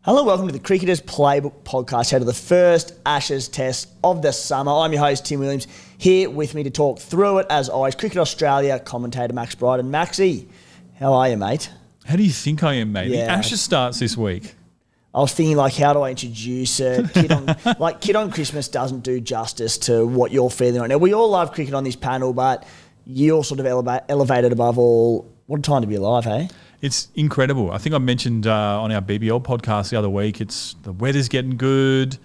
Hello, welcome to the Cricketers Playbook podcast, here to the first Ashes test of the summer. I'm your host, Tim Williams, here with me to talk through it, as always, Cricket Australia commentator Max Bryden. Maxie, how are you, mate? How do you think I am, mate? Yeah. The Ashes starts this week. I was thinking, how do I introduce it? Kid on Christmas doesn't do justice to what you're feeling right now. We all love cricket on this panel, but you're sort of elevated above all. What a time to be alive, hey? It's incredible. I think I mentioned on our BBL podcast the other week, the weather's getting good,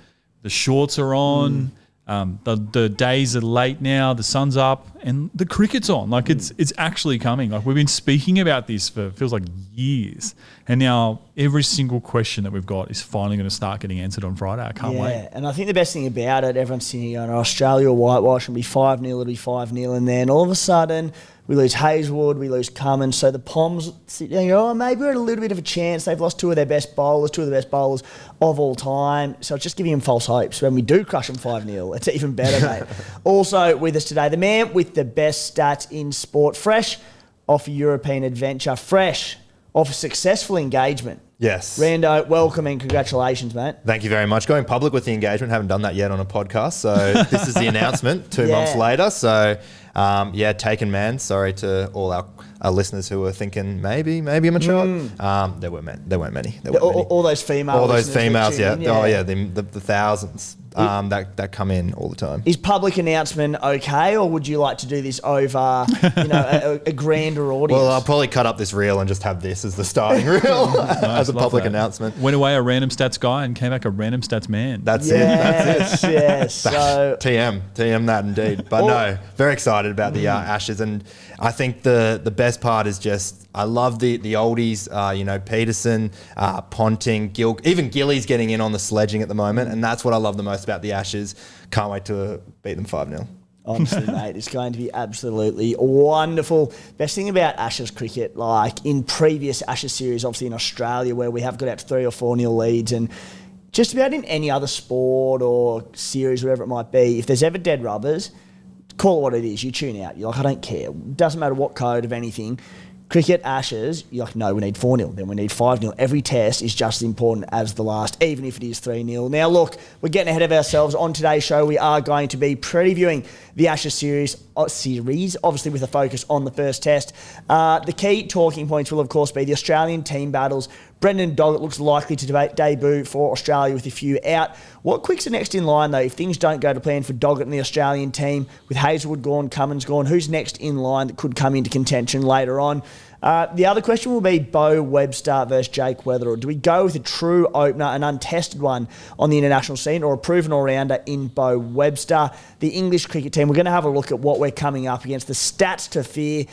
the shorts are on, the days are late now, the sun's up, and the cricket's on. It's actually coming. We've been speaking about this for feels like years, and now every single question that we've got is finally going to start getting answered on Friday. I can't wait. Yeah, and I think the best thing about it, everyone's sitting going, Australia will whitewash and be 5-0, it'll be 5-0, and then all of a sudden we lose Hazelwood, we lose Cummins, so the Poms sit there and go, maybe we're at a little bit of a chance. They've lost two of the best bowlers of all time. So it's just giving them false hopes. When we do crush them 5-0, it's even better, mate. Also with us today, the man with the best stats in sport, fresh off a European adventure, fresh off a successful engagement. Yes. Rando, welcome and congratulations, mate. Thank you very much. Going public with the engagement, haven't done that yet on a podcast. So this is the announcement 2 months later. So, taken man. Sorry to all our listeners who were thinking maybe I'm a child. There weren't many. All those females. All those females, yeah. In, Oh, yeah, the thousands that come in all the time. Is public announcement okay, or would you like to do this over a grander audience? Well, I'll probably cut up this reel and just have this as the starting reel as a public announcement. Went away a random stats guy and came back a random stats man. That's it. Yes. So TM that indeed. But no, very excited about the Ashes, and I think the best part is just I love the oldies. Peterson, Ponting, even Gilly's getting in on the sledging at the moment, and that's what I love the most about the Ashes. Can't wait to beat them 5-0. Honestly, mate, it's going to be absolutely wonderful. Best thing about Ashes cricket, like in previous Ashes series, obviously in Australia, where we have got out to 3 or 4-0 leads, and just about in any other sport or series, whatever it might be, if there's ever dead rubbers, call it what it is. You tune out. You're like, I don't care. Doesn't matter what code of anything. Cricket, Ashes, you're like, no, we need 4-0, then we need 5-0. Every test is just as important as the last, even if it is 3-0. Now, look, we're getting ahead of ourselves. On today's show, we are going to be previewing the Ashes series, obviously with a focus on the first test. The key talking points will, of course, be the Australian team battles. Brendan Doggett looks likely to debut for Australia with a few out. What quicks are next in line, though, if things don't go to plan for Doggett and the Australian team, with Hazelwood gone, Cummins gone? Who's next in line that could come into contention later on? The other question will be Webster versus Jake Weatherald. Do we go with a true opener, an untested one on the international scene, or a proven all-rounder in Webster? The English cricket team, we're going to have a look at what we're coming up against, the stats to fear.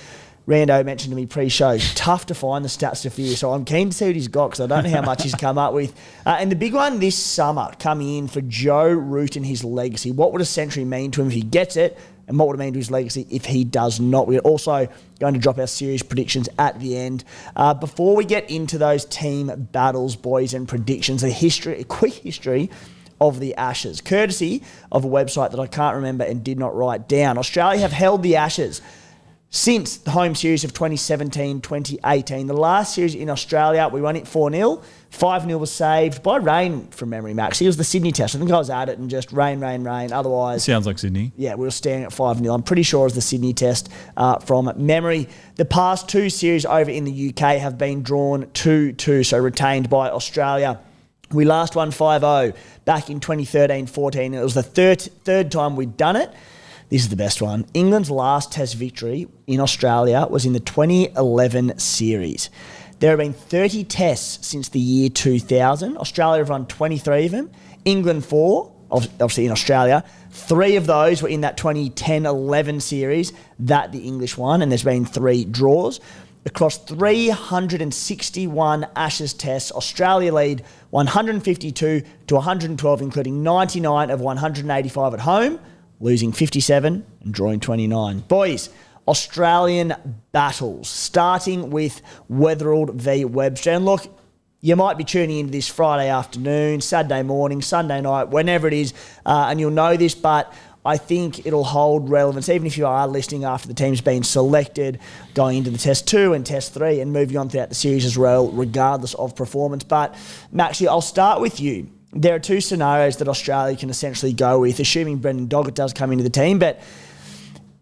Rando mentioned to me pre-show, tough to find the stats to fear, so I'm keen to see what he's got because I don't know how much he's come up with. And the big one this summer coming in for Joe Root and his legacy. What would a century mean to him if he gets it, and what would it mean to his legacy if he does not? We're also going to drop our series predictions at the end. Before we get into those team battles, boys, and predictions, a quick history of the Ashes, courtesy of a website that I can't remember and did not write down. Australia have held the Ashes since the home series of 2017-2018. The last series in Australia, we won it 4-0. 5-0 was saved by rain from memory, Max. It was the Sydney test. I think I was at it and just rain. Otherwise, sounds like Sydney. Yeah, we were staring at 5-0. I'm pretty sure it was the Sydney test from memory. The past two series over in the UK have been drawn 2-2, so retained by Australia. We last won 5-0 back in 2013-14, and it was the third time we'd done it. This is the best one. England's last test victory in Australia was in the 2011 series. There have been 30 tests since the year 2000. Australia have won 23 of them. England 4, obviously in Australia. 3 of those were in that 2010-11 series that the English won, and there's been 3 draws. Across 361 Ashes tests, Australia lead 152 to 112, including 99 of 185 at home, losing 57 and drawing 29. Boys, Australian battles, starting with Weatherald v Webster. And look, you might be tuning into this Friday afternoon, Saturday morning, Sunday night, whenever it is, and you'll know this, but I think it'll hold relevance, even if you are listening after the team's been selected, going into the Test 2 and Test 3 and moving on throughout the series as well, regardless of performance. But, Maxie, I'll start with you. There are two scenarios that Australia can essentially go with, assuming Brendan Doggett does come into the team. But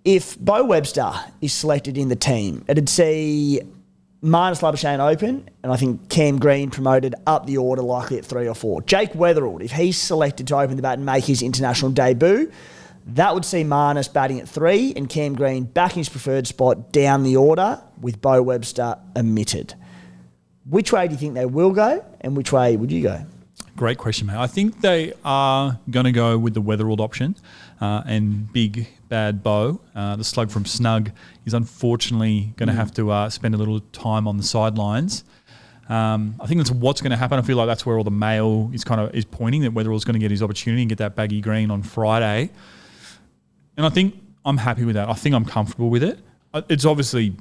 if Bo Webster is selected in the team, it'd see Marnus Labuschagne open, and I think Cam Green promoted up the order, likely at 3 or 4. Jake Weatherald, if he's selected to open the bat and make his international debut, that would see Marnus batting at 3 and Cam Green back in his preferred spot down the order with Bo Webster omitted. Which way do you think they will go, and which way would you go? Great question, mate. I think they are going to go with the Weatherald option and big bad Bo. The slug from Snug is unfortunately going to have to spend a little time on the sidelines. I think that's what's going to happen. I feel like that's where all the mail is pointing, that Weatherald's going to get his opportunity and get that baggy green on Friday. And I think I'm happy with that. I think I'm comfortable with it. It's obviously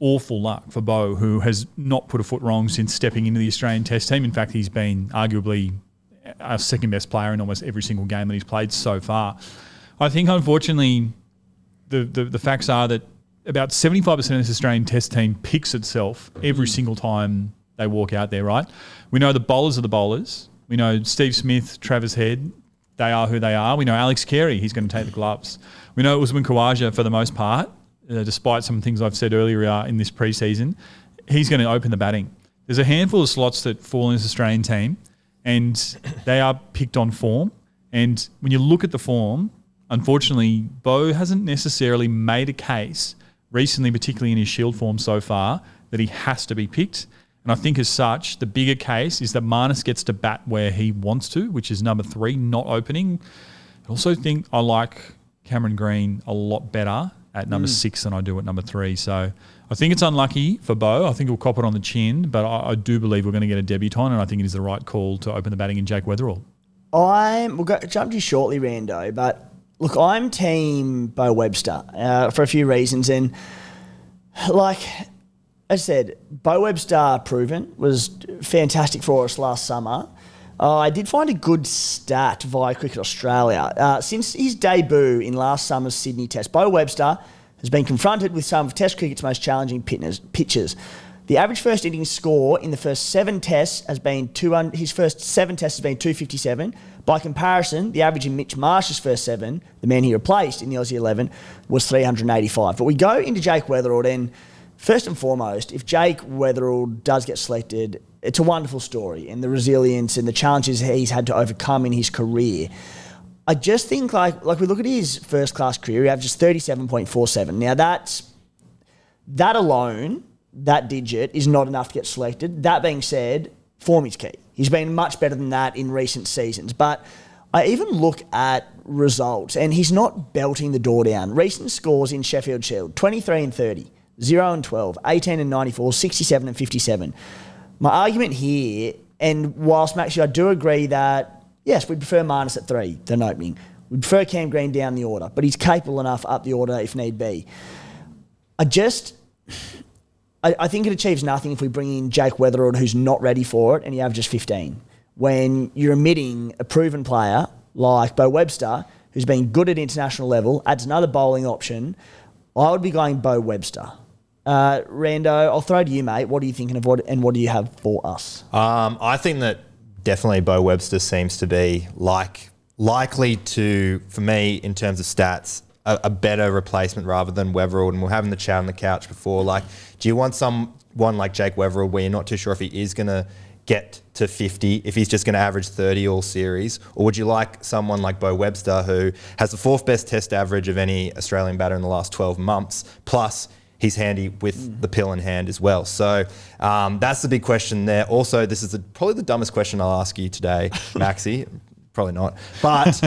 awful luck for Bo, who has not put a foot wrong since stepping into the Australian Test team. In fact, he's been arguably our second best player in almost every single game that he's played so far. I think, unfortunately, the facts are that about 75% of this Australian Test team picks itself every single time they walk out there, right? We know the bowlers are the bowlers. We know Steve Smith, Travis Head, they are who they are. We know Alex Carey, he's going to take the gloves. We know Usman Khawaja for the most part. Despite some things I've said earlier in this preseason, he's going to open the batting. There's a handful of slots that fall in this Australian team, and they are picked on form. And when you look at the form, unfortunately, Bo hasn't necessarily made a case recently, particularly in his Shield form so far, that he has to be picked. And I think as such, the bigger case is that Marnus gets to bat where he wants to, which is number 3, not opening. I also think I like Cameron Green a lot better at number 6 than I do at number 3. So I think it's unlucky for Bo. I think he'll cop it on the chin, but I do believe we're going to get a debutant, and I think it is the right call to open the batting in Jake Weatherald. We'll jump to you shortly, Rando, but look, I'm team Bo Webster for a few reasons. And like I said, Bo Webster proven was fantastic for us last summer. I did find a good stat via Cricket Australia. Since his debut in last summer's Sydney Test, Bo Webster has been confronted with some of Test cricket's most challenging pitches. The average first innings score in the first 7 tests has been his first 7 tests has been 257. By comparison, the average in Mitch Marsh's first 7, the man he replaced in the Aussie 11, was 385. But we go into Jake Weatherald, and first and foremost, if Jake Weatherald does get selected, it's a wonderful story, and the resilience and the challenges he's had to overcome in his career. I just think, like we look at his first-class career, he averages 37.47. Now, that alone, that digit, is not enough to get selected. That being said, form is key. He's been much better than that in recent seasons. But I even look at results, and he's not belting the door down. Recent scores in Sheffield Shield, 23 and 30, 0 and 12, 18 and 94, 67 and 57. My argument here, and whilst actually I do agree that, yes, we'd prefer Marnus at 3 than opening. We'd prefer Cam Green down the order, but he's capable enough up the order if need be. I think it achieves nothing if we bring in Jake Weatherald, who's not ready for it, and he averages 15. When you're omitting a proven player like Bo Webster, who's been good at international level, adds another bowling option, I would be going Bo Webster. Rando, I'll throw to you, mate. What are you thinking of, and what do you have for us? I think that definitely Bo Webster seems to be likely to, for me, in terms of stats, a better replacement rather than Weatherald. And we're having the chat on the couch before. Do you want someone like Jake Weatherald where you're not too sure if he is going to get to 50, if he's just going to average 30 all series? Or would you like someone like Bo Webster, who has the 4th best test average of any Australian batter in the last 12 months, plus he's handy with the pill in hand as well. So that's the big question there. Also, this is probably the dumbest question I'll ask you today, Maxie. Probably not. But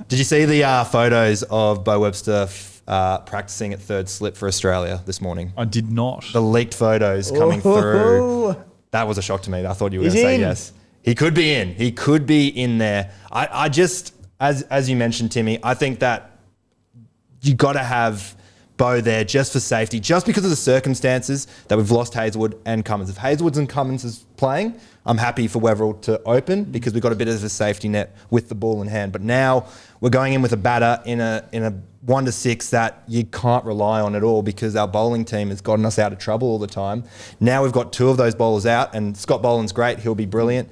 did you see the photos of Bo Webster practicing at third slip for Australia this morning? I did not. The leaked photos coming through. That was a shock to me. I thought you were going to say yes. He could be in. He could be in there. I just, as you mentioned, Timmy, I think that you got to have Bo there just for safety, just because of the circumstances that we've lost Hazelwood and Cummins. If Hazelwood and Cummins is playing, I'm happy for Weatherald to open because we've got a bit of a safety net with the ball in hand. But now we're going in with a batter in a 1-6 that you can't rely on at all because our bowling team has gotten us out of trouble all the time. Now we've got two of those bowlers out, and Scott Boland's great. He'll be brilliant.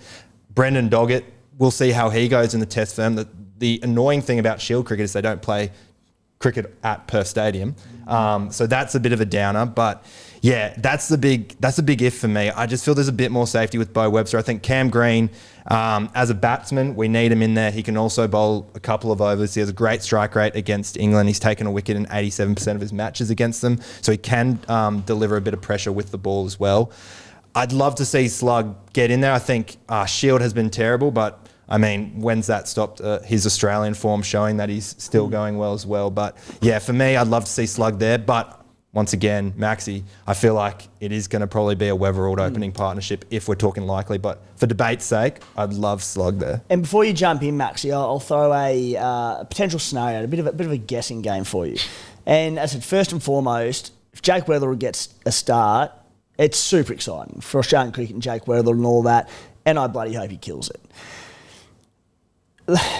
Brendan Doggett, we'll see how he goes in the test firm. The annoying thing about Shield cricket is they don't play cricket at Perth Stadium. So that's a bit of a downer. But yeah, that's the big if for me. I just feel there's a bit more safety with Bo Webster. I think Cam Green, as a batsman, we need him in there. He can also bowl a couple of overs. He has a great strike rate against England. He's taken a wicket in 87% of his matches against them. So he can deliver a bit of pressure with the ball as well. I'd love to see Slug get in there. I think Shield has been terrible, but I mean, when's that stopped his Australian form showing that he's still going well as well? But yeah, for me, I'd love to see Slug there. But once again, Maxi, I feel like it is going to probably be a Weatherald opening partnership if we're talking likely. But for debate's sake, I'd love Slug there. And before you jump in, Maxi, I'll throw a potential scenario, a bit of a guessing game for you. And as I said, first and foremost, if Jake Weatherald gets a start, it's super exciting for Australian cricket and Jake Weatherald and all that. And I bloody hope he kills it.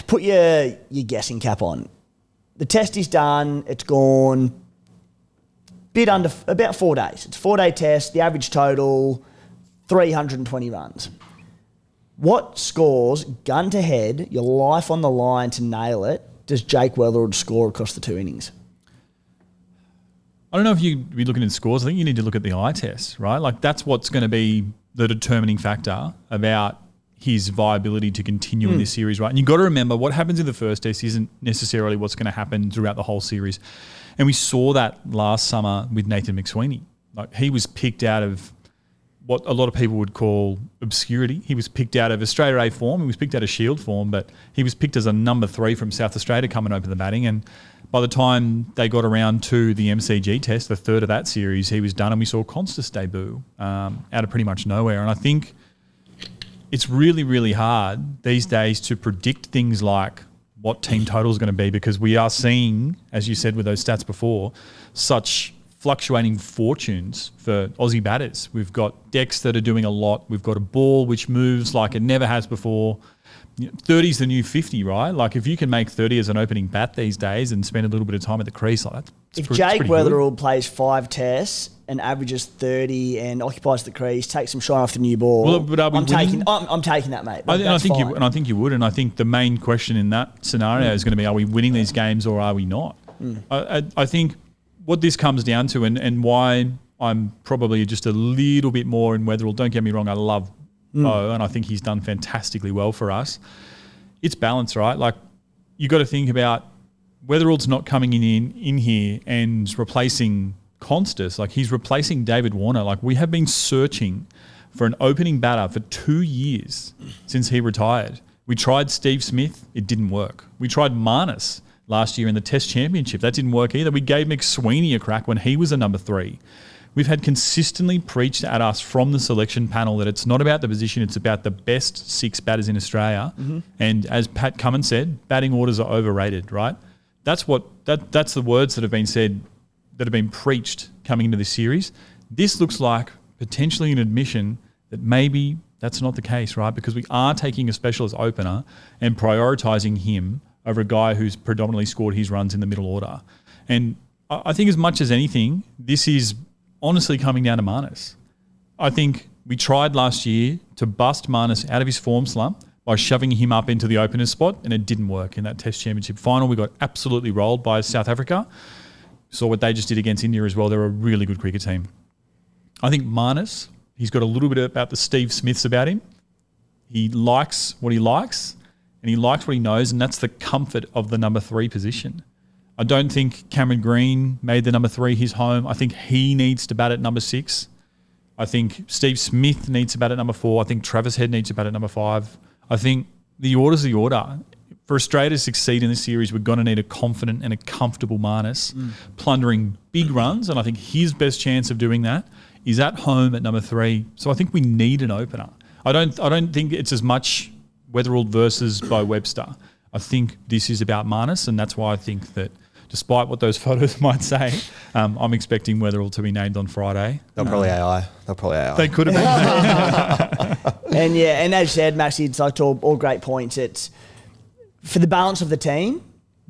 Put your guessing cap on. The test is done. It's gone bit under about 4 days. It's a 4-day test. The average total, 320 runs. What scores, gun to head, your life on the line to nail it, does Jake Weatherald score across the 2 innings? I don't know if you'd be looking at scores. I think you need to look at the eye test, right? Like that's what's going to be the determining factor about his viability to continue in this series, right? And you've got to remember what happens in the first test isn't necessarily what's going to happen throughout the whole series. And we saw that last summer with Nathan McSweeney. Like he was picked out of what a lot of people would call obscurity. He was picked out of Australia A form. He was picked out of Shield form, but he was picked as a number 3 from South Australia coming open the batting. And by the time they got around to the MCG test, the third of that series, he was done and we saw Constas debut out of pretty much nowhere. And I think it's really, really hard these days to predict things like what team total is going to be because we are seeing, as you said with those stats before, such fluctuating fortunes for Aussie batters. We've got decks that are doing a lot. We've got a ball which moves like it never has before. 30 is the new 50, right? Like if you can make 30 as an opening bat these days and spend a little bit of time at the crease, like that's if Jake Weatherald plays 5 tests and averages 30 and occupies the crease, takes some shine off the new ball, well, but are we I'm taking that, mate. I think you would. And I think the main question in that scenario is going to be, are we winning these games or are we not? I think what this comes down to and why I'm probably just a little bit more in Weatherald, don't get me wrong, I love Bo, and I think he's done fantastically well for us. It's balance, right? Like you got to think about Weatherald's not coming in here and replacing Constas. Like he's replacing David Warner. Like we have been searching for an opening batter for 2 years since he retired. We tried Steve Smith, it didn't work. We tried Marnus last year in the Test Championship, that didn't work either. We gave McSweeney a crack when he was a number 3. We've had consistently preached at us from the selection panel that it's not about the position, it's about the best 6 batters in Australia. And as Pat Cummins said, batting orders are overrated, right? That's the words that have been said, that have been preached coming into this series. This looks like potentially an admission that maybe that's not the case, right? Because we are taking a specialist opener and prioritising him over a guy who's predominantly scored his runs in the middle order. And I think as much as anything, this is honestly coming down to Marnus. I think we tried last year to bust Marnus out of his form slump by shoving him up into the opener's spot, and it didn't work in that Test Championship final. We got absolutely rolled by South Africa. Saw what they just did against India as well. They're a really good cricket team. I think Marnus, he's got a little bit about the Steve Smiths about him. He likes what he likes, and he likes what he knows, and that's the comfort of the number 3 position. I don't think Cameron Green made the number 3 his home. I think he needs to bat at number 6. I think Steve Smith needs to bat at number 4. I think Travis Head needs to bat at number 5. I think the order's the order. For Australia to succeed in this series, we're going to need a confident and a comfortable Marnus plundering big runs, and I think his best chance of doing that is at home at number 3. So I think we need an opener. I don't think it's as much Weatherald versus Bo Webster. I think this is about Marnus, and that's why I think that despite what those photos might say, I'm expecting Weatherald to be named on Friday. They'll probably AI. They could have been. And as you said, Maxie, it's like all great points. It's for the balance of the team,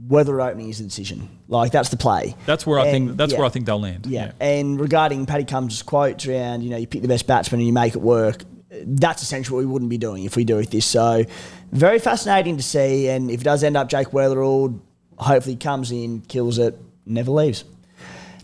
Weatherald opening is the decision. Like, that's the play. That's where I think they'll land. Yeah. And regarding Paddy Cummins' quotes around, you pick the best batsman and you make it work, that's essentially what we wouldn't be doing if we do this. So very fascinating to see. And if it does end up Jake Weatherald, hopefully comes in, kills it, never leaves.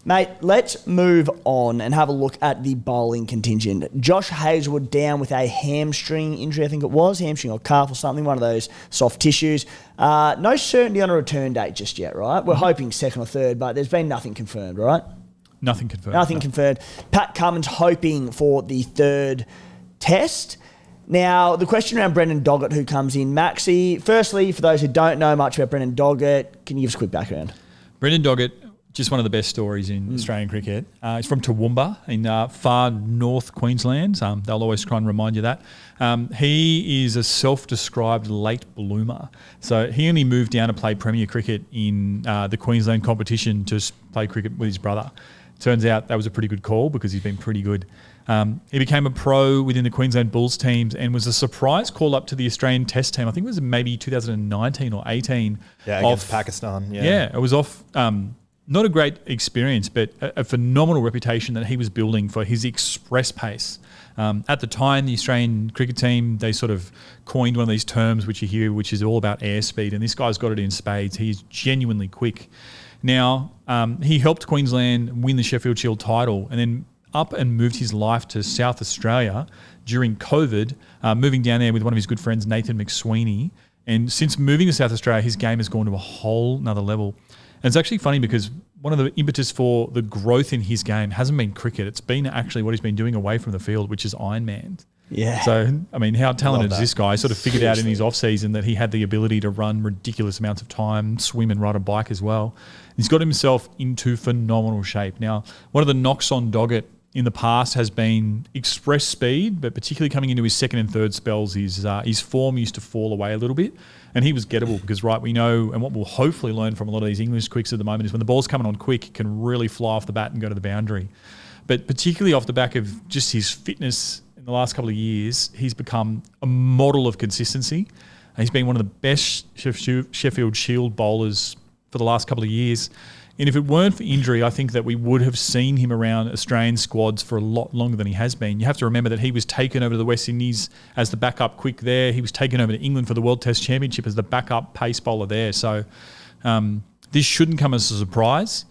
Mate, let's move on and have a look at the bowling contingent. Josh Hazlewood down with a hamstring injury, I think it was, hamstring or calf or something, one of those soft tissues. No certainty on a return date just yet, right? We're hoping second or third, but there's been nothing confirmed, right? Nothing confirmed. Confirmed. Pat Cummins hoping for the third test. Now, the question around Brendan Doggett, who comes in. Maxie, firstly, for those who don't know much about Brendan Doggett, can you give us a quick background? Brendan Doggett, just one of the best stories in Australian cricket. He's from Toowoomba in far north Queensland. They'll always try and remind you that. He is a self-described late bloomer. So he only moved down to play Premier cricket in the Queensland competition to play cricket with his brother. Turns out that was a pretty good call because he's been pretty good. He became a pro within the Queensland Bulls teams and was a surprise call up to the Australian Test team. I think it was maybe 2019 or 18. Yeah, against Pakistan. Yeah, it was off. Not a great experience, but a phenomenal reputation that he was building for his express pace. At the time, the Australian cricket team, they sort of coined one of these terms which you hear, which is all about airspeed, and this guy's got it in spades. He's genuinely quick. Now, he helped Queensland win the Sheffield Shield title and then up and moved his life to South Australia during COVID, moving down there with one of his good friends, Nathan McSweeney. And since moving to South Australia, his game has gone to a whole nother level. And it's actually funny because one of the impetus for the growth in his game hasn't been cricket. It's been actually what he's been doing away from the field, which is Ironman. Yeah. So, I mean, how talented is this guy? He sort of figured out in his off-season that he had the ability to run ridiculous amounts of time, swim and ride a bike as well. He's got himself into phenomenal shape. Now, one of the knocks on Doggett in the past has been express speed, but particularly coming into his second and third spells, his form used to fall away a little bit. And he was gettable because, right, we know, and what we'll hopefully learn from a lot of these English quicks at the moment is when the ball's coming on quick, it can really fly off the bat and go to the boundary. But particularly off the back of just his fitness in the last couple of years, he's become a model of consistency. He's been one of the best Sheffield Shield bowlers for the last couple of years. And if it weren't for injury, I think that we would have seen him around Australian squads for a lot longer than he has been. You have to remember that he was taken over to the West Indies as the backup quick there. He was taken over to England for the World Test Championship as the backup pace bowler there. So this shouldn't come as a surprise,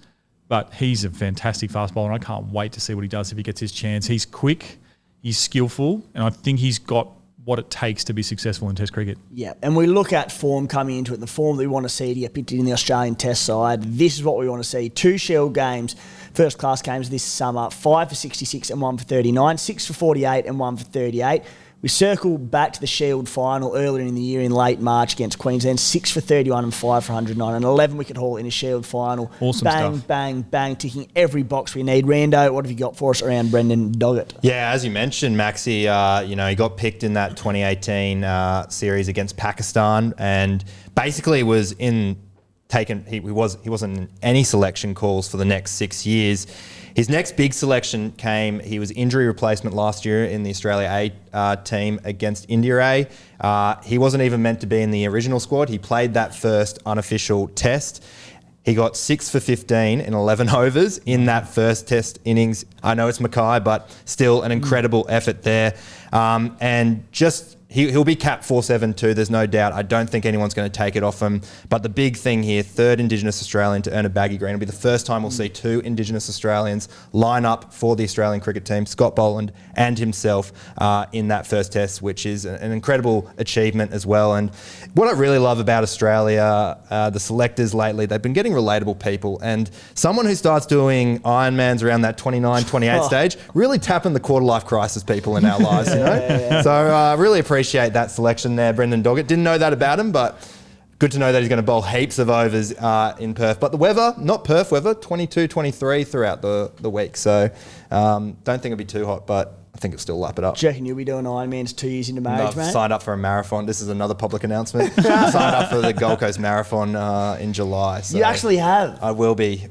but he's a fantastic fast bowler. And I can't wait to see what he does if he gets his chance. He's quick, he's skillful, and I think he's got what it takes to be successful in Test cricket. Yeah, and we look at form coming into it, the form that we want to see to get picked in the Australian Test side. This is what we want to see. 2 Shield games, first-class games this summer, 5 for 66 and 1 for 39, 6 for 48 and 1 for 38. We circle back to the Shield final earlier in the year in late March against Queensland, 6 for 31 and 5 for 109, an 11-wicket haul in a Shield final. Awesome bang, stuff. Bang, bang, ticking every box we need. Rando, what have you got for us around Brendan Doggett? Yeah, as you mentioned, Maxie, he got picked in that 2018 series against Pakistan, and basically he wasn't in any selection calls for the next 6 years. His next big selection came, he was injury replacement last year in the Australia A team against India A. He wasn't even meant to be in the original squad. He played that first unofficial test. He got 6 for 15 in 11 overs in that first test innings. I know it's Mackay, but still an incredible effort there. And just he'll be capped 472, there's no doubt. I don't think anyone's going to take it off him. But the big thing here, third Indigenous Australian to earn a baggy green. It'll be the first time we'll see 2 Indigenous Australians line up for the Australian cricket team, Scott Boland and himself, in that first test, which is an incredible achievement as well. And what I really love about Australia, the selectors lately, they've been getting relatable people. And someone who starts doing Ironmans around that 29, 28 stage, really tapping the quarter-life crisis people in our lives, you know? So I really appreciate that selection there, Brendan Doggett. Didn't know that about him, but good to know that he's going to bowl heaps of overs in Perth. But the weather, not Perth weather, 22, 23 throughout the week. So don't think it'll be too hot, but I think it'll still lap it up. Do you reckon you'll be doing Ironmans 2 years into marriage, I've mate? signed up for a marathon. This is another public announcement. Signed up for the Gold Coast Marathon in July. So You actually have? I will be.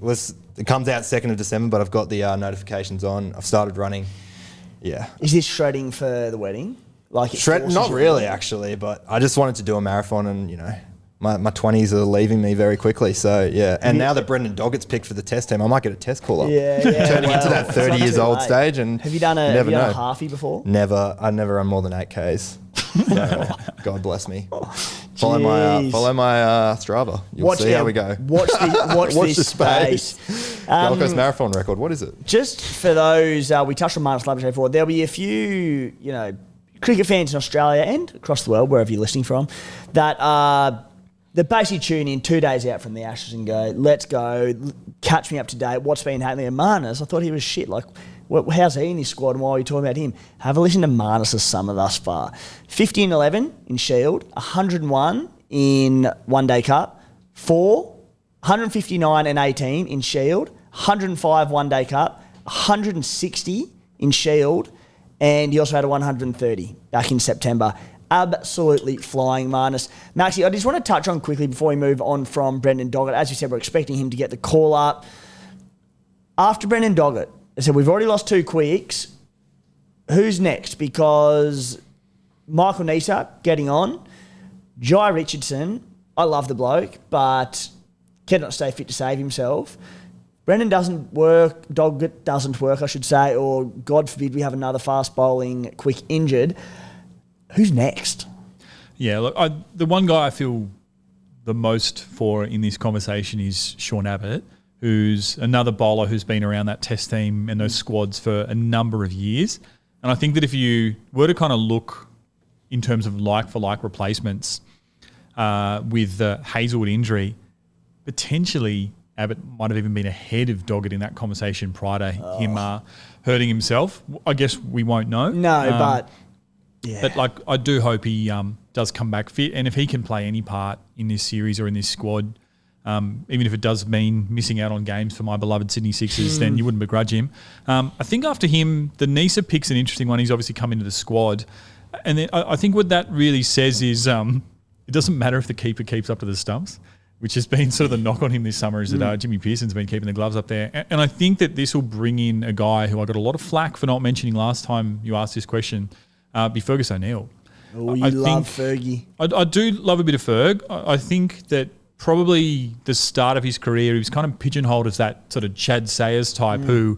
It comes out 2nd of December, but I've got the notifications on. I've started running. Yeah. Is this shredding for the wedding? Like Not really, actually, but I just wanted to do a marathon and, my 20s are leaving me very quickly. So, yeah. And now that Brendan Doggett's picked for the test team, I might get a test call up. Yeah. Turning into that 30 years old stage. And have you done a halfie before? Never. I never run more than 8Ks. So, God bless me. Follow my Strava. You'll see how we go. Watch this space. Gold Coast Marathon record. What is it? Just for those, we touched on Marnus Labuschagne before. There'll be a few, cricket fans in Australia and across the world, wherever you're listening from, that basically tune in 2 days out from the Ashes and go, let's go, catch me up to date. What's been happening? And Marnus, I thought he was shit. Like, how's he in his squad? And why are you talking about him? Have a listen to Marnus' summer thus far. 50 and 11 in Shield, 101 in One Day Cup, 159 and 18 in Shield, 105 One Day Cup, 160 in Shield, and he also had a 130 back in September. Absolutely flying, Marnus. Maxie, I just want to touch on quickly before we move on from Brendan Doggett. As you said, we're expecting him to get the call up. After Brendan Doggett, I said we've already lost 2 quicks. Who's next? Because Michael Neser getting on. Jai Richardson, I love the bloke, but cannot stay fit to save himself. Brendan doesn't work, Doggett doesn't work, I should say, or God forbid we have another fast bowling quick injured. Who's next? Yeah, look, the one guy I feel the most for in this conversation is Sean Abbott, who's another bowler who's been around that test team and those squads for a number of years. And I think that if you were to kind of look in terms of like-for-like replacements with the Hazelwood injury, potentially Abbott might have even been ahead of Doggett in that conversation prior to him hurting himself. I guess we won't know. No, but... Yeah. But I do hope he does come back fit, and if he can play any part in this series or in this squad, even if it does mean missing out on games for my beloved Sydney Sixers, then you wouldn't begrudge him. I think after him, the Neser pick's an interesting one. He's obviously come into the squad, and then I think what that really says is it doesn't matter if the keeper keeps up to the stumps, which has been sort of the knock on him this summer is that Jimmy Pearson's been keeping the gloves up there. And I think that this will bring in a guy who I got a lot of flack for not mentioning last time you asked this question. Be Fergus O'Neill. Oh, you love Fergie. I do love a bit of Ferg. I think that probably the start of his career, he was kind of pigeonholed as that sort of Chad Sayers type who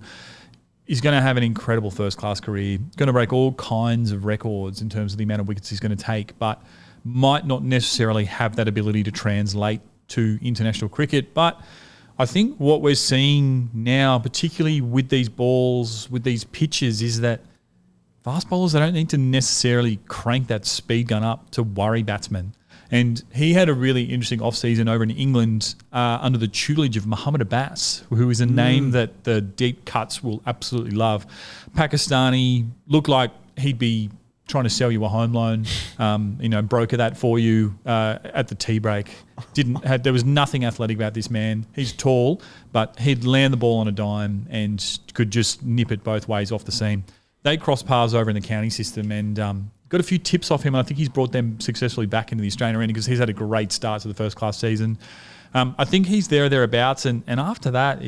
is going to have an incredible first-class career, going to break all kinds of records in terms of the amount of wickets he's going to take, but might not necessarily have that ability to translate to international cricket. But I think what we're seeing now, particularly with these balls, with these pitches, is that fast bowlers, they don't need to necessarily crank that speed gun up to worry batsmen. And he had a really interesting off-season over in England under the tutelage of Mohammad Abbas, who is a name that the deep cuts will absolutely love. Pakistani, looked like he'd be trying to sell you a home loan, broker that for you at the tea break. There was nothing athletic about this man. He's tall, but he'd land the ball on a dime and could just nip it both ways off the seam. They crossed paths over in the county system and got a few tips off him. And I think he's brought them successfully back into the Australian arena because he's had a great start to the first-class season. I think he's there or thereabouts. And after that,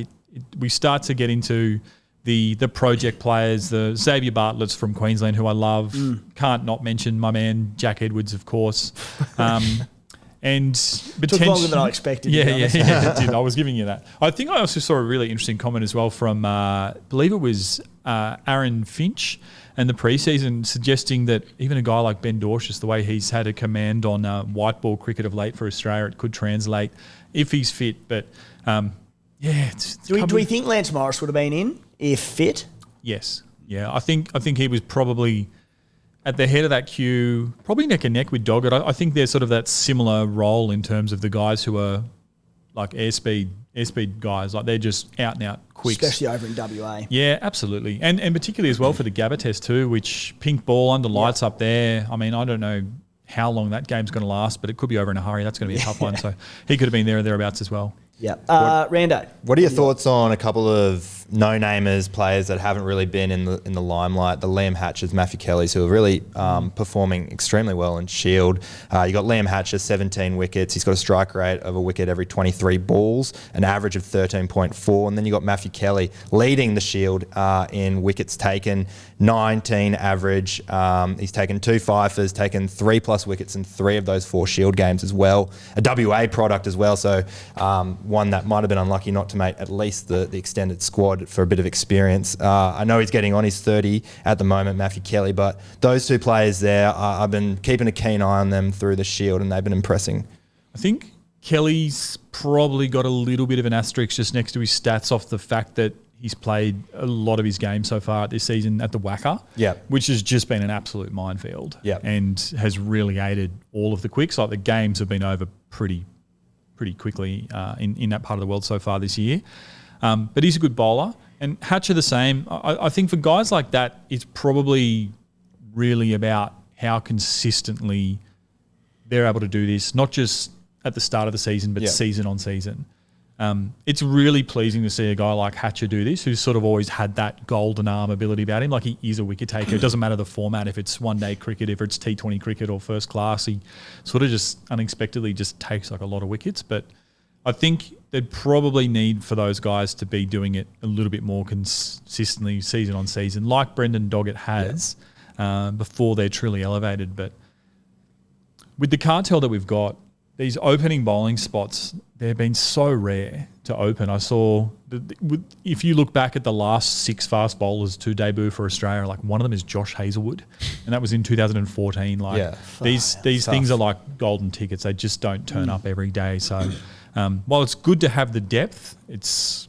we start to get into the project players, the Xavier Bartlett's from Queensland, who I love. Can't not mention my man, Jack Edwards, of course. And took longer than I expected. Yeah, it did. I was giving you that. I think I also saw a really interesting comment as well from, I believe it was Aaron Finch, and the preseason suggesting that even a guy like Ben Dorshus, the way he's had a command on white ball cricket of late for Australia, it could translate if he's fit. But do we think Lance Morris would have been in if fit? Yes. Yeah, I think he was probably at the head of that queue, probably neck and neck with Doggett. I think there's sort of that similar role in terms of the guys who are like airspeed guys. Like they're just out and out quicks. Especially over in WA. Yeah, absolutely. And particularly as well for the Gabba test too, which pink ball under lights up there. I mean, I don't know how long that game's going to last, but it could be over in a hurry. That's going to be a tough one. So he could have been there or thereabouts as well. Yeah. Rando. What are your thoughts on a couple of no-namers, players that haven't really been in the limelight? The Liam Hatchers, Matthew Kellys, who are really performing extremely well in Shield. You got Liam Hatcher, 17 wickets. He's got a strike rate of a wicket every 23 balls, an average of 13.4. And then you got Matthew Kelly leading the Shield in wickets taken, 19 average. He's taken 2 fifers, taken 3+ wickets in 3 of those 4 Shield games as well. A WA product as well, so one that might have been unlucky not to make at least the extended squad for a bit of experience. I know he's getting on his 30 at the moment, Matthew Kelly, but those 2 players there, I've been keeping a keen eye on them through the Shield, and they've been impressing. I think Kelly's probably got a little bit of an asterisk just next to his stats off the fact that he's played a lot of his games so far this season at the Wacker, which has just been an absolute minefield and has really aided all of the quicks. Like the games have been over pretty quickly in that part of the world so far this year. But he's a good bowler. And Hatcher the same. I think for guys like that, it's probably really about how consistently they're able to do this, not just at the start of the season, but season on season. It's really pleasing to see a guy like Hatcher do this, who's sort of always had that golden arm ability about him. Like he is a wicket taker. It doesn't matter the format, if it's one-day cricket, if it's T20 cricket or first class. He sort of just unexpectedly just takes like a lot of wickets. But I think they'd probably need for those guys to be doing it a little bit more consistently season on season, like Brendan Doggett has before they're truly elevated. But with the cartel that we've got, these opening bowling spots, they've been so rare to open. I saw, if you look back at the last 6 fast bowlers to debut for Australia, like one of them is Josh Hazlewood, and that was in 2014. Like these things are like golden tickets. They just don't turn up every day. So while it's good to have the depth, it's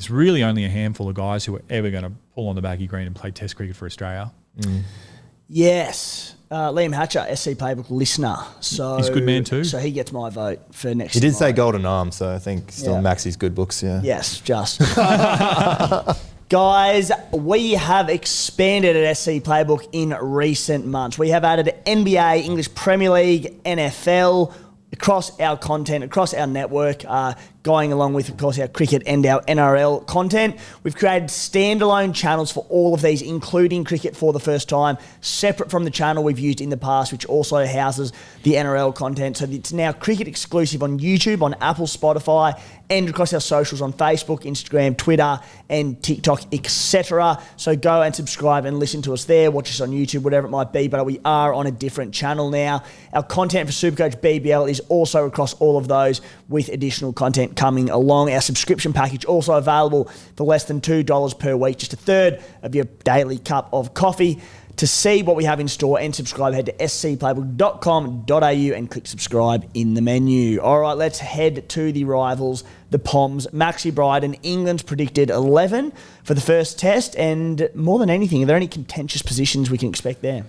really only a handful of guys who are ever going to pull on the baggy green and play Test cricket for Australia. Yes. Liam Hatcher, SC Playbook listener. So he's a good man too. So he gets my vote for next. He did say golden arm, so I think still Maxi's good books, Yes, just. Guys, we have expanded at SC Playbook in recent months. We have added NBA, English Premier League, NFL, across our content, across our network, going along with, of course, our cricket and our NRL content. We've created standalone channels for all of these, including cricket for the first time, separate from the channel we've used in the past, which also houses the NRL content. So it's now cricket exclusive on YouTube, on Apple, Spotify, and across our socials on Facebook, Instagram, Twitter, and TikTok, etc. So go and subscribe and listen to us there, watch us on YouTube, whatever it might be, but we are on a different channel now. Our content for Supercoach BBL is also across all of those, with additional content coming along. Our subscription package also available for less than $2 per week, just a third of your daily cup of coffee. To see what we have in store and subscribe, head to scplaybook.com.au and click subscribe in the menu. All right, let's head to the rivals, the Poms. Maxi Bryden, England's predicted 11 for the first test, and more than anything, are there any contentious positions we can expect there?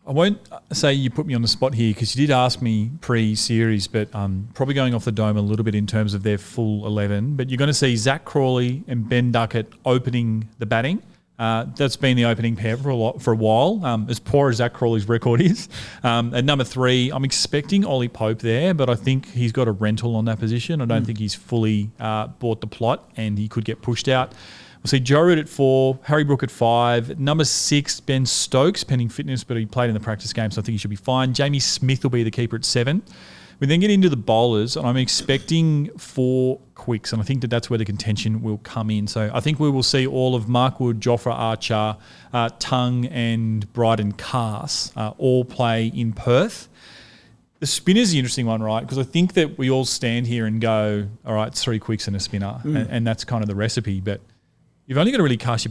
I won't say you put me on the spot here because you did ask me pre-series, but probably going off the dome a little bit in terms of their full 11. But you're going to see Zach Crawley and Ben Duckett opening the batting. That's been the opening pair for a while, as poor as Zach Crawley's record is. At number 3, I'm expecting Ollie Pope there, but I think he's got a rental on that position. I don't think he's fully bought the plot, and he could get pushed out. We'll see Joe Root at 4, Harry Brook at 5. Number 6, Ben Stokes, pending fitness, but he played in the practice game, so I think he should be fine. Jamie Smith will be the keeper at 7. We then get into the bowlers, and I'm expecting 4 quicks, and I think that's where the contention will come in. So I think we will see all of Mark Wood, Jofra Archer, Tongue, and Bryden Cass all play in Perth. The spinner's the interesting one, right? Because I think that we all stand here and go, all right, it's 3 quicks and a spinner, and that's kind of the recipe. But you've only got to really cast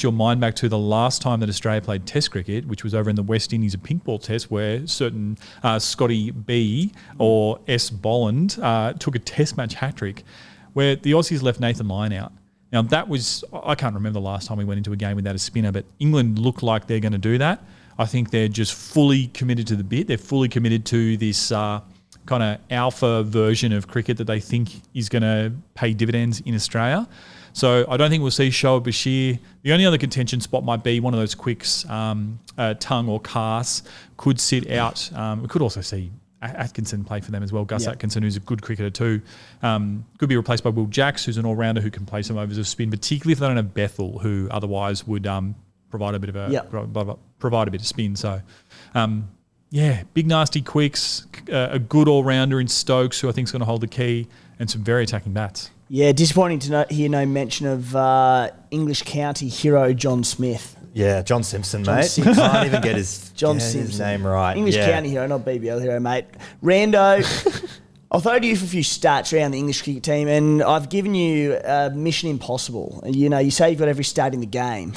your mind back to the last time that Australia played Test cricket, which was over in the West Indies, a pink ball test, where certain Scotty B or S. Bolland took a Test match hat trick, where the Aussies left Nathan Lyon out. Now that was, I can't remember the last time we went into a game without a spinner, but England look like they're going to do that. I think they're just fully committed to the bit. They're fully committed to this kind of alpha version of cricket that they think is going to pay dividends in Australia. So I don't think we'll see Shoaib Bashir. The only other contention spot might be one of those quicks, Tongue or Cass could sit out. We could also see Atkinson play for them as well. Gus Atkinson, who's a good cricketer too. Could be replaced by Will Jacks, who's an all-rounder who can play some overs of spin, particularly if they don't have Bethel, who otherwise would provide a bit of spin. So, big nasty quicks, a good all-rounder in Stokes, who I think is going to hold the key, and some very attacking bats. Yeah, disappointing to hear no mention of English county hero John Smith. Yeah, John Simpson, mate. Simpson. Can't even get his name right. English county hero, not BBL hero, mate. Rando, I'll throw to you for a few stats around the English cricket team, and I've given you Mission Impossible. You know, you say you've got every stat in the game.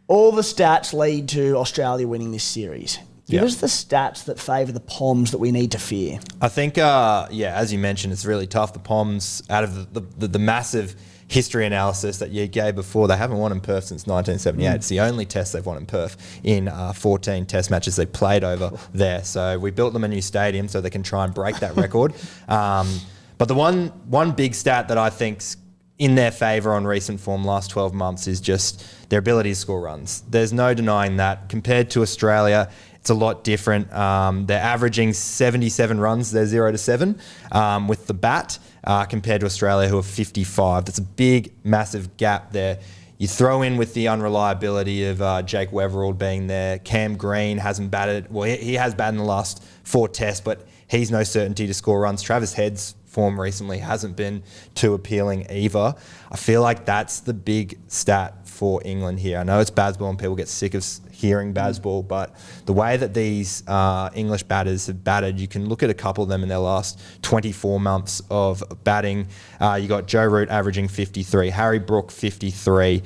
All the stats lead to Australia winning this series. Give us the stats that favour the Poms that we need to fear. I think, as you mentioned, it's really tough. The Poms, out of the massive history analysis that you gave before, they haven't won in Perth since 1978. It's the only test they've won in Perth in 14 test matches they played over there. So we built them a new stadium so they can try and break that record. But the one big stat that I think's in their favour on recent form last 12 months is just their ability to score runs. There's no denying that. Compared to Australia, it's a lot different. They're averaging 77 runs. They're 0 to 7 with the bat compared to Australia, who are 55. That's a big, massive gap there. You throw in with the unreliability of Jake Weatherald being there. Cam Green hasn't batted. Well, he has batted in the last 4 tests, but he's no certainty to score runs. Travis Head's form recently hasn't been too appealing either. I feel like that's the big stat for England here. I know it's Bazball and people get sick of hearing Bazball, but the way that these English batters have batted, you can look at a couple of them in their last 24 months of batting. You got Joe Root averaging 53, Harry Brook 53,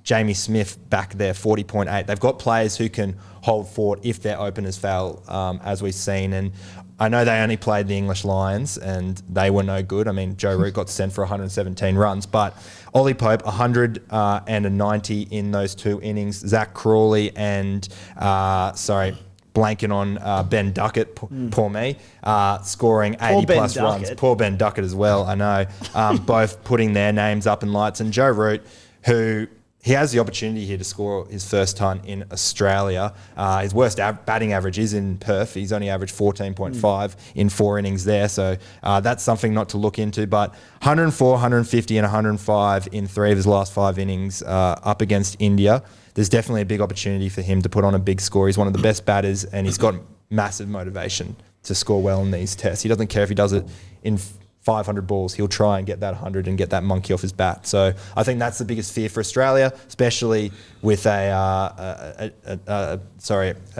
Jamie Smith back there 40.8. They've got players who can hold fort if their openers fail, as we've seen. And I know they only played the English Lions and they were no good. I mean, Joe Root got sent for 117 runs, but Ollie Pope, 190 in those 2 innings. Zach Crawley and, blanking on Ben Doggett, poor me, scoring 80-plus runs. Poor Ben Doggett as well, I know. Both putting their names up in lights. And Joe Root, who... he has the opportunity here to score his first ton in Australia. His worst batting average is in Perth. He's only averaged 14.5 in 4 innings there. So that's something not to look into. But 104, 150 and 105 in 3 of his last 5 innings up against India. There's definitely a big opportunity for him to put on a big score. He's one of the best batters and he's got massive motivation to score well in these tests. He doesn't care if he does it in 500 balls, he'll try and get that 100 and get that monkey off his bat. So I think that's the biggest fear for Australia, especially with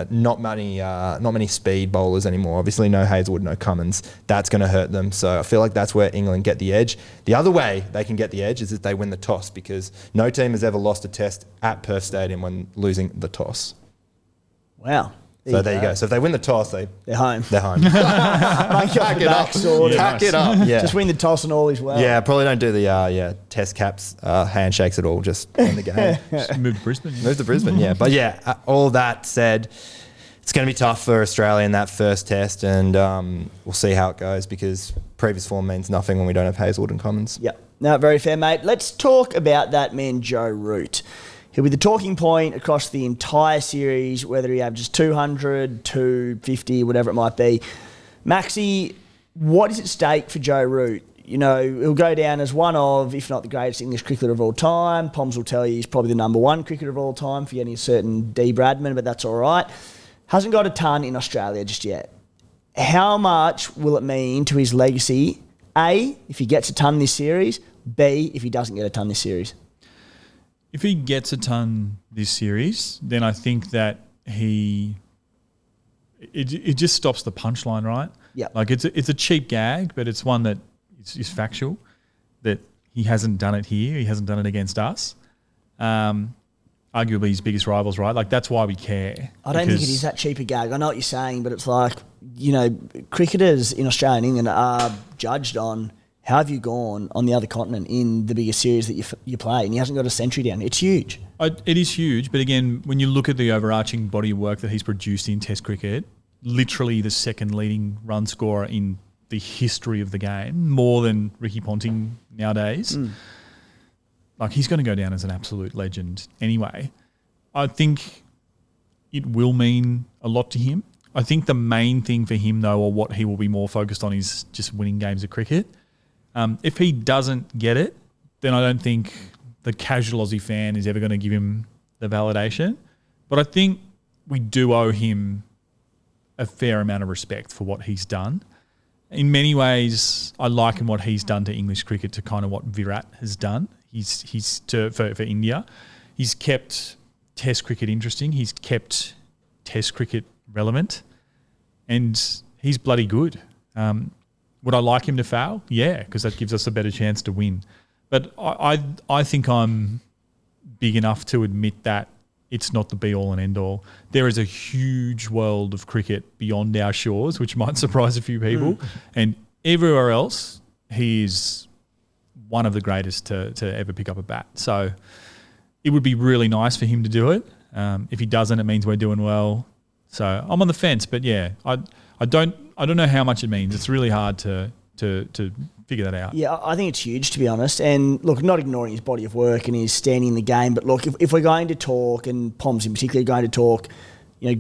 not many speed bowlers anymore. Obviously, no Hazelwood, no Cummins. That's going to hurt them. So I feel like that's where England get the edge. The other way they can get the edge is if they win the toss, because no team has ever lost a test at Perth Stadium when losing the toss. Wow. So there you go. So if they win the toss, they're home. They're home. Pack it up. Pack it up. Yeah. Just win the toss and all is well. Yeah, probably don't do the test caps handshakes at all. Just in the game. Just move to Brisbane. Move to Brisbane. Yeah, but yeah, all that said, it's going to be tough for Australia in that first test, and we'll see how it goes because previous form means nothing when we don't have Hazelwood and Cummins. Yep. No, very fair, mate. Let's talk about that man, Joe Root. He'll be the talking point across the entire series, whether he averages 200, 250, whatever it might be. Maxi, what is at stake for Joe Root? You know, he'll go down as one of, if not the greatest English cricketer of all time. Poms will tell you he's probably the number 1 cricketer of all time, forgetting a certain D. Bradman, but that's all right. Hasn't got a ton in Australia just yet. How much will it mean to his legacy, A, if he gets a ton this series, B, if he doesn't get a ton this series? If he gets a ton this series, then I think that it just stops the punchline, right? Yeah. Like it's a cheap gag, but it's one that is factual, that he hasn't done it here. He hasn't done it against us. Arguably his biggest rivals, right? Like that's why we care. I don't think it is that cheap a gag. I know what you're saying, but it's like, you know, cricketers in Australia and England are judged on how have you gone on the other continent in the biggest series that you play, and he hasn't got a century down. It's huge. It is huge, but again, when you look at the overarching body of work that he's produced in Test cricket, literally the second leading run scorer in the history of the game, more than Ricky Ponting nowadays. Like he's going to go down as an absolute legend anyway. I think it will mean a lot to him. I think the main thing for him, though, or what he will be more focused on is just winning games of cricket. If he doesn't get it, then I don't think the casual Aussie fan is ever going to give him the validation. But I think we do owe him a fair amount of respect for what he's done. In many ways, I liken what he's done to English cricket to kind of what Virat has done. For India. He's kept Test cricket interesting. He's kept Test cricket relevant. And he's bloody good. Would I like him to fail? Yeah, because that gives us a better chance to win. But I think I'm big enough to admit that it's not the be-all and end-all. There is a huge world of cricket beyond our shores, which might surprise a few people. And everywhere else, he is one of the greatest to ever pick up a bat. So it would be really nice for him to do it. If he doesn't, it means we're doing well. So I'm on the fence, but yeah, I don't know how much it means. It's really hard to figure that out. Yeah, I think it's huge, to be honest. And look, not ignoring his body of work and his standing in the game, but look, if we're going to talk, and Poms in particular, going to talk,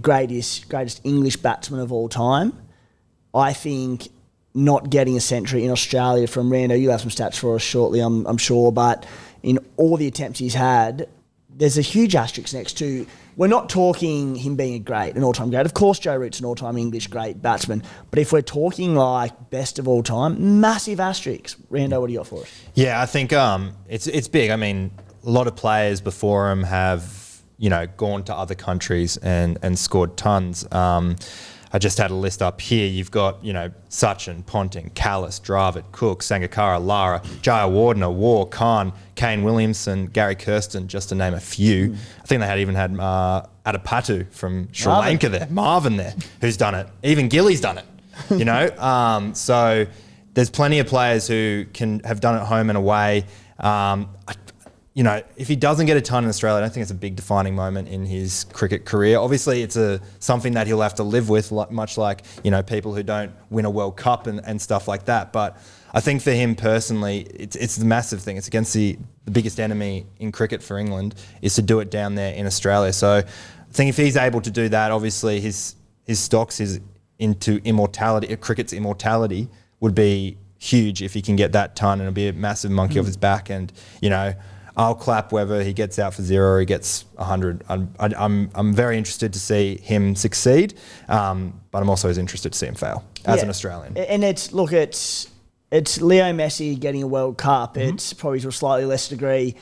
greatest English batsman of all time, I think not getting a century in Australia from Rando, you'll have some stats for us shortly, I'm sure, but in all the attempts he's had, there's a huge asterisk next to. We're not talking him being an all-time great. Of course, Joe Root's an all-time English great batsman. But if we're talking like best of all time, massive asterisk. Rando, what do you got for us? Yeah, I think it's big. I mean, a lot of players before him have, gone to other countries and scored tons. I just had a list up here. You've got, Sachin, Ponting, Callis, Dravid, Cook, Sangakkara, Lara, Jayawardene, Waugh, Khan, Kane Williamson, Gary Kirsten, just to name a few. I think they even had Adipatu from Sri Lanka there, Marvin there, who's done it. Even Gilly's done it, So there's plenty of players who have done it home and away. If he doesn't get a ton in Australia, I don't think it's a big defining moment in his cricket career. Obviously, it's something that he'll have to live with, much like, people who don't win a World Cup and stuff like that. But I think for him personally, it's the massive thing. It's against the biggest enemy in cricket for England is to do it down there in Australia. So I think if he's able to do that, obviously his stocks is into immortality, cricket's immortality would be huge if he can get that ton, and it'll be a massive monkey off his back. And, I'll clap whether he gets out for 0 or he gets 100. I'm very interested to see him succeed, but I'm also as interested to see him fail as an Australian. And it's Leo Messi getting a World Cup. It's probably to a slightly less degree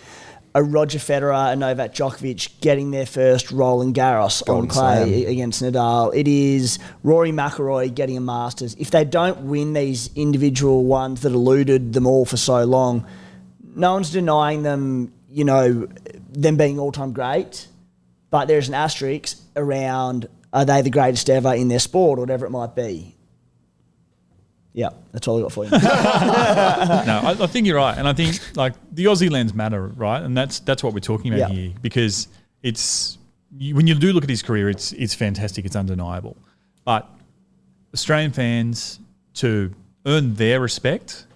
a Roger Federer and Novak Djokovic getting their first Roland Garros on clay against Nadal. It is Rory McIlroy getting a Masters. If they don't win these individual ones that eluded them all for so long, no one's denying them, them being all-time great, but there's an asterisk around, are they the greatest ever in their sport or whatever it might be? Yeah, that's all I got for you. No, I think you're right. And I think the Aussie lens matter, right? And that's what we're talking about here, because when you do look at his career, it's fantastic, it's undeniable. But Australian fans, to earn their respect,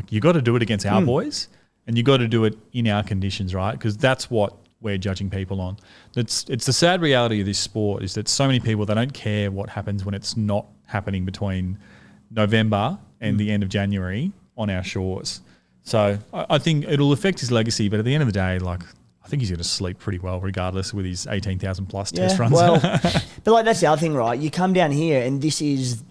you got to do it against our boys. And you got to do it in our conditions, right? Because that's what we're judging people on. It's the sad reality of this sport is that so many people, they don't care what happens when it's not happening between November and the end of January on our shores. So I think it'll affect his legacy, but at the end of the day, I think he's going to sleep pretty well regardless with his 18,000 plus test runs. Well, but that's the other thing, right? You come down here and this is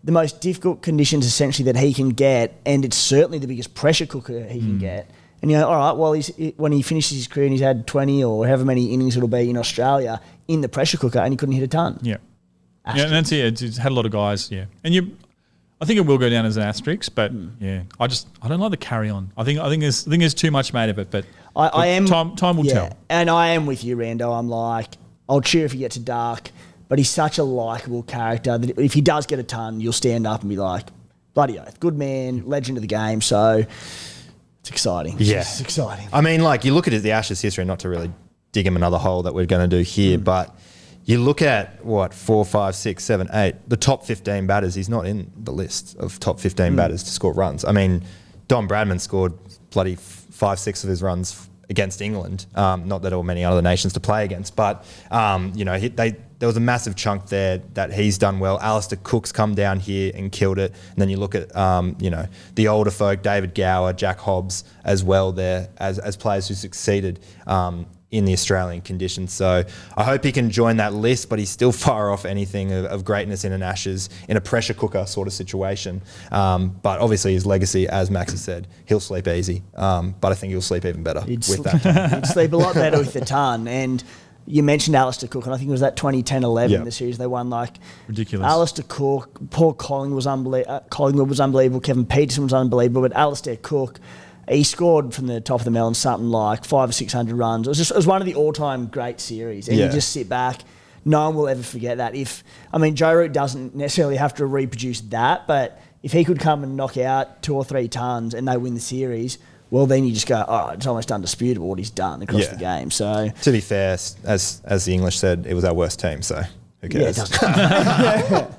the most difficult conditions essentially that he can get, and it's certainly the biggest pressure cooker he can get. And all right, well, when he finishes his career and he's had 20 or however many innings it'll be in Australia in the pressure cooker, and he couldn't hit a ton. Yeah. Yeah, and that's it. It's had a lot of guys, And I think it will go down as an asterisk, but I don't like the carry on. I think there's too much made of it, but time will tell. And I am with you, Rando. I'm I'll cheer if he gets a dark. But he's such a likeable character that if he does get a ton, you'll stand up and be like, bloody oath, good man, legend of the game. So it's exciting. Yeah. It's exciting. I mean, you look at the Ashes history, not to really dig him another hole that we're going to do here, but you look at 4, 5, 6, 7, 8, the top 15 batters, he's not in the list of top 15 batters to score runs. I mean, Don Bradman scored bloody 5, 6 of his runs against England. Not that there were many other nations to play against, but there was a massive chunk there that he's done well. Alistair Cook's come down here and killed it. And then you look at the older folk, David Gower, Jack Hobbs as well there as players who succeeded in the Australian conditions. So I hope he can join that list, but he's still far off anything of greatness in an Ashes, in a pressure cooker sort of situation. But obviously his legacy, as Max has said, he'll sleep easy. But I think he'll sleep even better with that. He'd sleep a lot better with the ton. And you mentioned Alistair Cook, and I think it was that 2010-11, the series they won, like ridiculous. Alistair Cook, Paul Collingwood was unbelievable, Kevin Peterson was unbelievable, but Alistair Cook, he scored from the top of the melon something like 500 or 600 runs. It was one of the all-time great series, and you just sit back. No one will ever forget that. Joe Root doesn't necessarily have to reproduce that, but if he could come and knock out 2 or 3 tons and they win the series, well, then you just go, it's almost undisputable what he's done across the game. So, to be fair, as the English said, it was our worst team, so who cares? Yeah,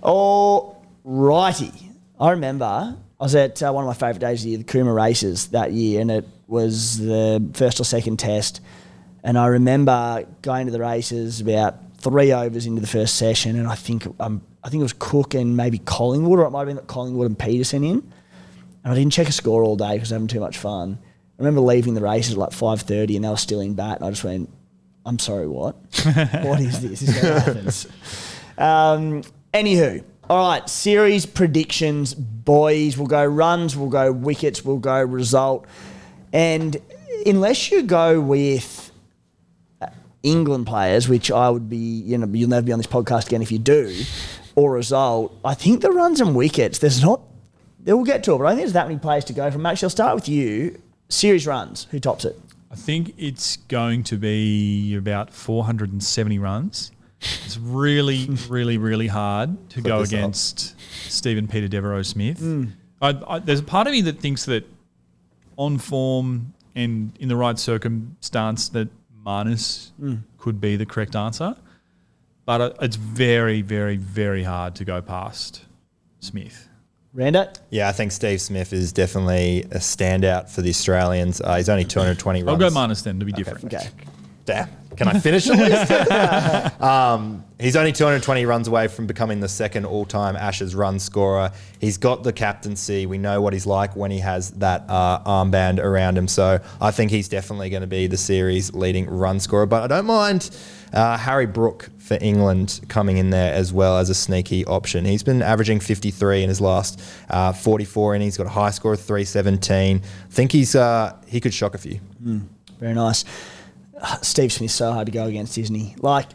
all righty. I remember I was at one of my favourite days of the year, the Cooma races that year, and it was the first or second test. And I remember going to the races about 3 overs into the first session, and I think it was Cook and maybe Collingwood, or it might have been Collingwood and Peterson in. And I didn't check a score all day because I was having too much fun. I remember leaving the races at like 5:30 and they were still in bat, and I just went, I'm sorry, what? What is this? This never happens. Anywho, all right, series predictions, boys. We'll go runs, we'll go wickets, we'll go result. And unless you go with England players, which I would be, you'll never be on this podcast again if you do, or result, I think the runs and wickets, we'll get to it, but I don't think there's that many players to go from. Max, I'll start with you. Series runs, who tops it? I think it's going to be about 470 runs. It's really, really, really hard to go against Stephen Peter Devereux-Smith. There's a part of me that thinks that on form and in the right circumstance that Marnus could be the correct answer. But it's very, very, very hard to go past Smith. Rando? Yeah, I think Steve Smith is definitely a standout for the Australians. He's only 220 runs. I'll go Marnus then to be different. Okay. Damn. Can I finish the list? He's only 220 runs away from becoming the second all-time Ashes run scorer. He's got the captaincy. We know what he's like when he has that armband around him. So I think he's definitely going to be the series leading run scorer. But I don't mind Harry Brook for England coming in there as well as a sneaky option. He's been averaging 53 in his last 44 innings. He's got a high score of 317. I think he could shock a few. Very nice. Steve Smith's so hard to go against, isn't he? Like,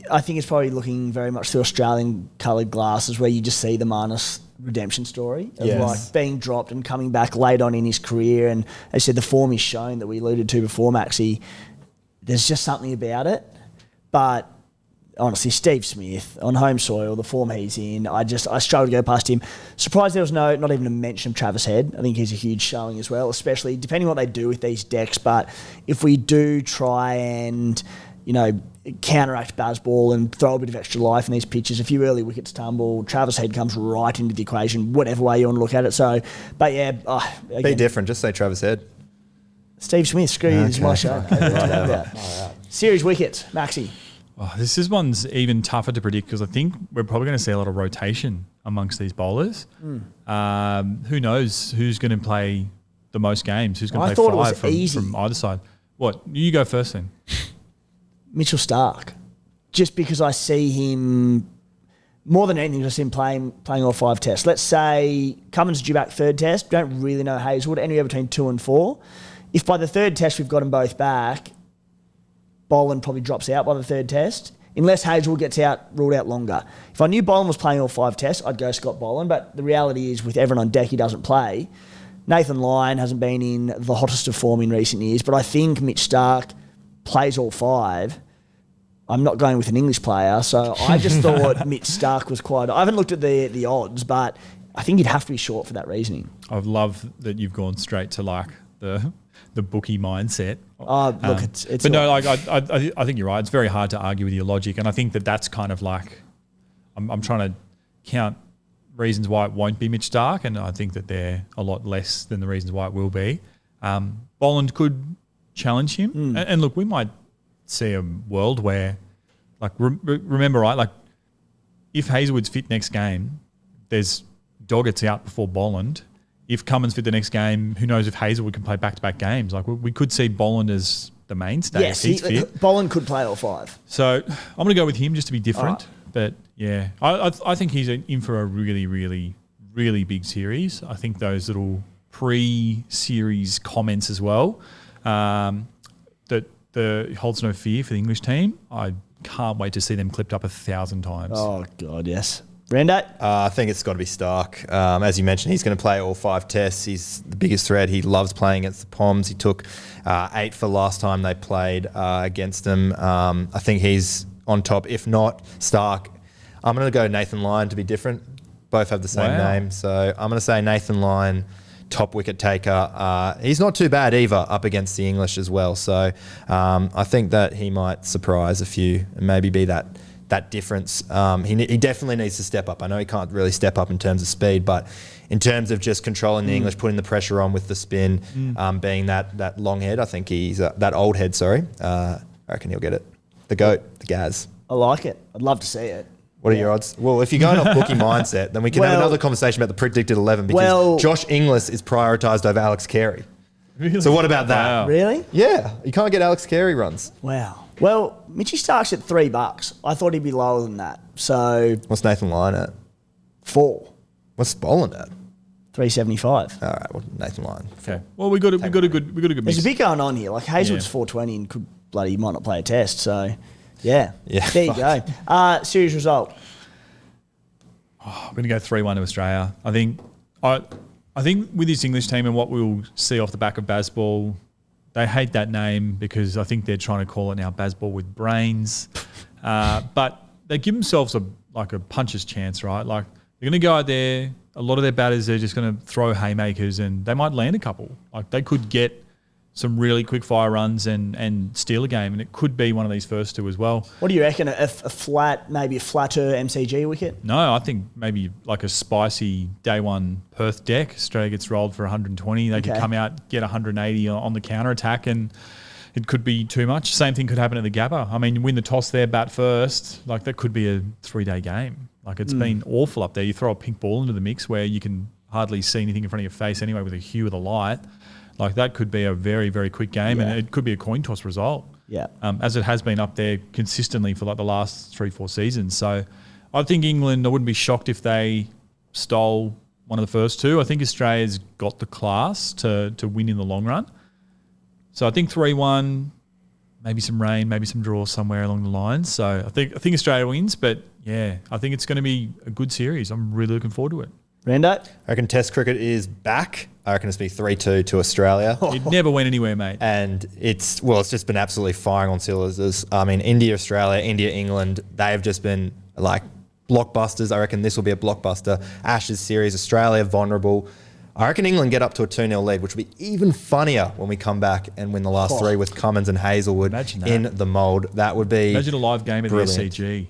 I think it's probably looking very much through Australian coloured glasses where you just see the Marnus redemption story of like being dropped and coming back late on in his career. And as I said, the form he's shown that we alluded to before, Maxie, there's just something about it. But honestly, Steve Smith on home soil, the form he's in, I struggle to go past him. Surprised there was not even a mention of Travis Head. I think he's a huge showing as well, especially depending on what they do with these decks. But if we do try and, counteract Bazball and throw a bit of extra life in these pitches, a few early wickets tumble, Travis Head comes right into the equation, whatever way you want to look at it. So, but yeah. Again, be different. Just say Travis Head. Steve Smith, screw you. This is my show. Right. Series wickets, Maxie. Oh, this one's even tougher to predict because I think we're probably going to see a lot of rotation amongst these bowlers. Who knows who's going to play the most games? Who's going to play five from either side? What? You go first then. Mitchell Starc. Just because I see him, more than anything, I see him playing all 5 tests. Let's say Cummins due back 3rd test. Don't really know Hazelwood. Anywhere between 2 and 4. If by the 3rd test we've got them both back, Boland probably drops out by the 3rd test, unless Hazelwood gets ruled out longer. If I knew Boland was playing all 5 tests, I'd go Scott Boland, but the reality is with everyone on deck, he doesn't play. Nathan Lyon hasn't been in the hottest of form in recent years, but I think Mitch Starc plays all 5. I'm not going with an English player, so I just thought Mitch Starc was quite... I haven't looked at the odds, but I think he'd have to be short for that reasoning. I love that you've gone straight to like the bookie mindset. Oh, look, it's. But no, like I think you're right. It's very hard to argue with your logic, and I think that's kind of like I'm trying to count reasons why it won't be Mitch Starc, and I think that they're a lot less than the reasons why it will be. Bolland could challenge him. And look, we might see a world where, like, remember, right, like, if Hazelwood's fit next game, there's Doggett's out before Bolland. If Cummins fit the next game, who knows if Hazelwood can play back-to-back games. Like, we could see Bolland as the mainstay Yes, if he's fit. Bolland could play all 5. So I'm going to go with him just to be different. Right. But, yeah, I think he's in for a really, really, really big series. I think those little pre-series comments as well, that holds no fear for the English team, I can't wait to see them clipped up 1,000 times. Oh, God, yes. Rando? I think it's got to be Stark. As you mentioned, he's going to play all 5 tests. He's the biggest threat. He loves playing against the Poms. He took 8 for last time they played against them. I think he's on top. If not, Stark. I'm going to go Nathan Lyon to be different. Both have the same name. So I'm going to say Nathan Lyon, top wicket taker. He's not too bad either up against the English as well. So I think that he might surprise a few and maybe be that difference. He definitely needs to step up. I know he can't really step up in terms of speed, but in terms of just controlling the English, putting the pressure on with the spin, being that long head, I think he's that old head, sorry. I reckon he'll get it. The GOAT, the Gaz. I like it. I'd love to see it. What are your odds? Well, if you're going off bookie mindset, then we can have another conversation about the predicted 11 because Josh Inglis is prioritised over Alex Carey. Really? So what about that? Wow. Really? Yeah, you can't get Alex Carey runs. Wow. Well, Mitchy Stark's at $3. I thought he'd be lower than that. So What's Nathan Lyon at? 4. What's Boland at? 375. All right, well, Nathan Lyon. Okay. Well, we got a good mix. There's a bit going on here. Like Hazelwood's 420 and could might not play a test. So, yeah. There you go. Series result. I'm going to go 3-1 to Australia. I think with this English team and what we'll see off the back of Bazball, they hate that name because I think they're trying to call it now Bazball with brains. But they give themselves a puncher's chance, right? Like they're going to go out there. A lot of their batters are just going to throw haymakers and they might land a couple. Like they could get some really quick fire runs and steal a game, and it could be one of these first 2 as well. What do you reckon? Maybe a flatter MCG wicket? No, I think maybe like a spicy day 1 Perth deck. Australia gets rolled for 120. They could come out, get 180 on the counter attack, and it could be too much. Same thing could happen at the Gabba. I mean, win the toss there, bat first. Like that could be a 3-day game. Like it's been awful up there. You throw a pink ball into the mix where you can hardly see anything in front of your face anyway with a hue of the light. Like that could be a very, very quick game, and it could be a coin toss result. Yeah. As it has been up there consistently for like the last 3-4 seasons. So I think England, I wouldn't be shocked if they stole one of the first 2. I think Australia's got the class to win in the long run. So I think 3-1, maybe some rain, maybe some draw somewhere along the lines. So I think Australia wins, but yeah, I think it's going to be a good series. I'm really looking forward to it. Rando? I reckon Test cricket is back. I reckon it's be 3-2 to Australia. It never went anywhere, mate. And it's just been absolutely firing on cylinders. I mean, India, Australia, India, England, they've just been like blockbusters. I reckon this will be a blockbuster. Ashes series, Australia vulnerable. I reckon England get up to a 2-0 lead, which will be even funnier when we come back and win the last 3 with Cummins and Hazelwood in the mould. That would be Imagine a live game at the SCG.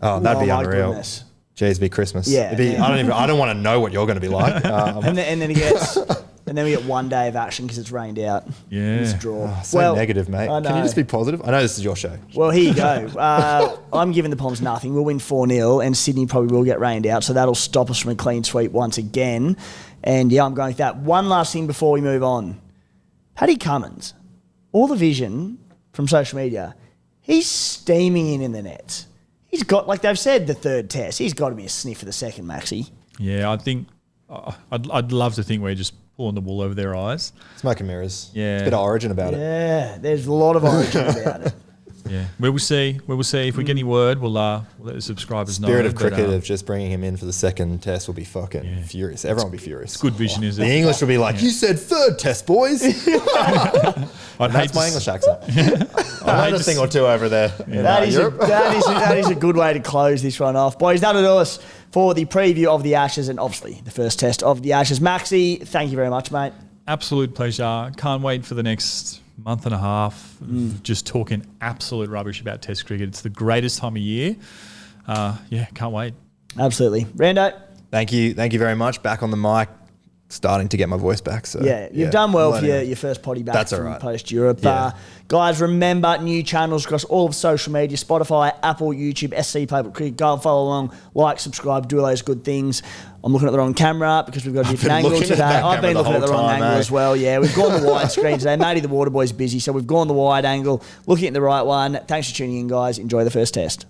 Oh, that'd be unreal. Goodness. Jeez, be Christmas. Yeah, I don't want to know what you're going to be like. And then he gets, and then we get 1 day of action because it's rained out. Yeah, it's a draw. So negative, mate. Can you just be positive? I know this is your show. Well, here you go. I'm giving the Poms nothing. We'll win 4-0, and Sydney probably will get rained out, so that'll stop us from a clean sweep once again. And yeah, I'm going with that. One last thing before we move on. Paddy Cummins, all the vision from social media, he's steaming in the nets. He's got, like they've said, the 3rd test. He's got to be a sniff for the 2nd, Maxi. Yeah, I think I'd love to think we're just pulling the wool over their eyes. Smoke and mirrors. Yeah. It's a bit of origin about it. Yeah, there's a lot of origin about it. Yeah, we will see. If we get any word, we'll let the subscribers know. Spirit of cricket of just bringing him in for the 2nd test will be fucking furious. Everyone will be furious. It's good vision, isn't it? The English will be like, you said 3rd test, boys. That's my English accent. I learned a thing or 2 over there. Yeah. That is a good way to close this one off. Boys, that'll do us for the preview of the Ashes and obviously the first test of the Ashes. Maxi, thank you very much, mate. Absolute pleasure. Can't wait for the next month and a half of just talking absolute rubbish about Test cricket. It's the greatest time of year. Can't wait. Absolutely. Rando? Thank you very much. Back on the mic. starting to get my voice back. So yeah, you've done well for learning. your first potty back That's from all right. post-Europe. Yeah. Guys, remember, new channels across all of social media, Spotify, Apple, YouTube, SC Playbook Cricket. Go and follow along, like, subscribe, do all those good things. I'm looking at the wrong camera because we've got a different angle today. I've been looking at the wrong angle as well. Yeah, we've gone the wide screen today. Matty the Waterboy's busy, so we've gone the wide angle, looking at the right one. Thanks for tuning in, guys. Enjoy the first test.